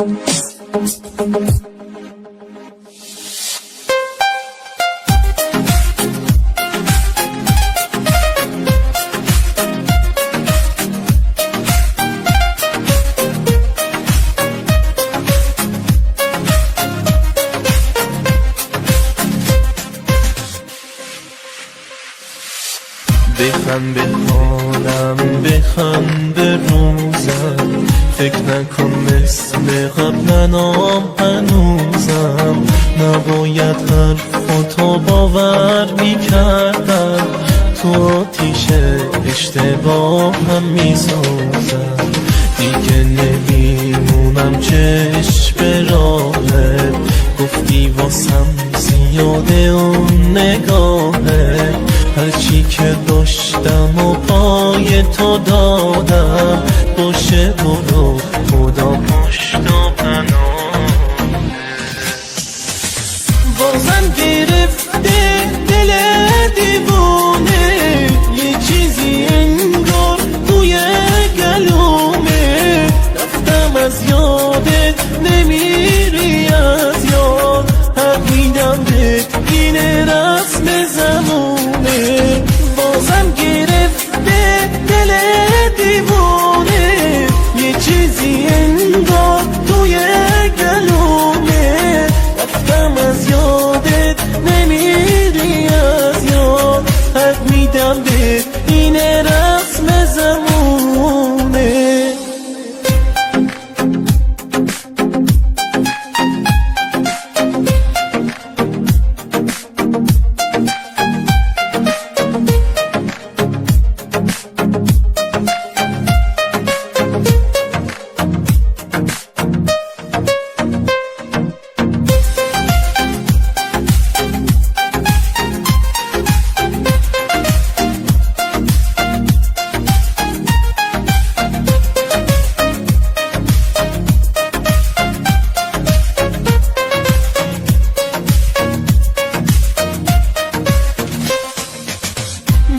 بخند به حالم، بخند به روزم، فکر نکن مثل قبلنام هنوزم. نباید حرفاتو باور میکردم، تو آتیش اشتباهم میسوزم. دیگه نمیمونم چشم راهت، گفتی واسم زیاده اون نگاهت. هرچی که داشتم و پای تو دادم، باشه برو خدا پشت و پناه. بازم گرفته دل دیوونه، یه چیزی انگار توی گلومه. رفتم از یادت نمیری از یاد، حق میدم به این رسم زمونه. بازم گرفته دل دیوونه، یه چیزی انگار توی گلومه. رفتم از یادت نمیری از یاد، حق میدم به این رسم زمونه.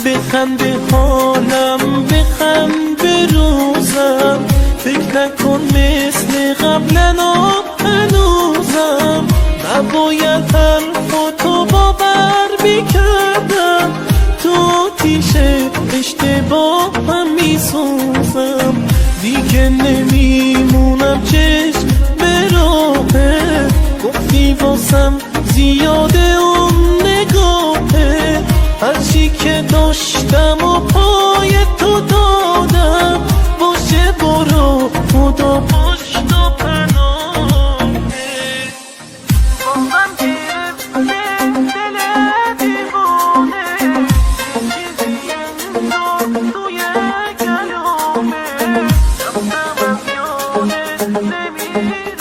بخند به حالم، بخند به روزم، فکر نکن مثل قبلنام هنوزم. نباید حرفاتو باور میکردم، تو آتیش اشتباهم میسوزم. دیگه نمیمونم چشم به راهت، گفتی واسم زیاده اون نگاهه. هرچی که داشتم و پای تو دادم، باشه برو خدا پشت و پناه. بازم گرفته دل دیوانه، چیزی انگار توی گلومه. رفتم از یادت نمیری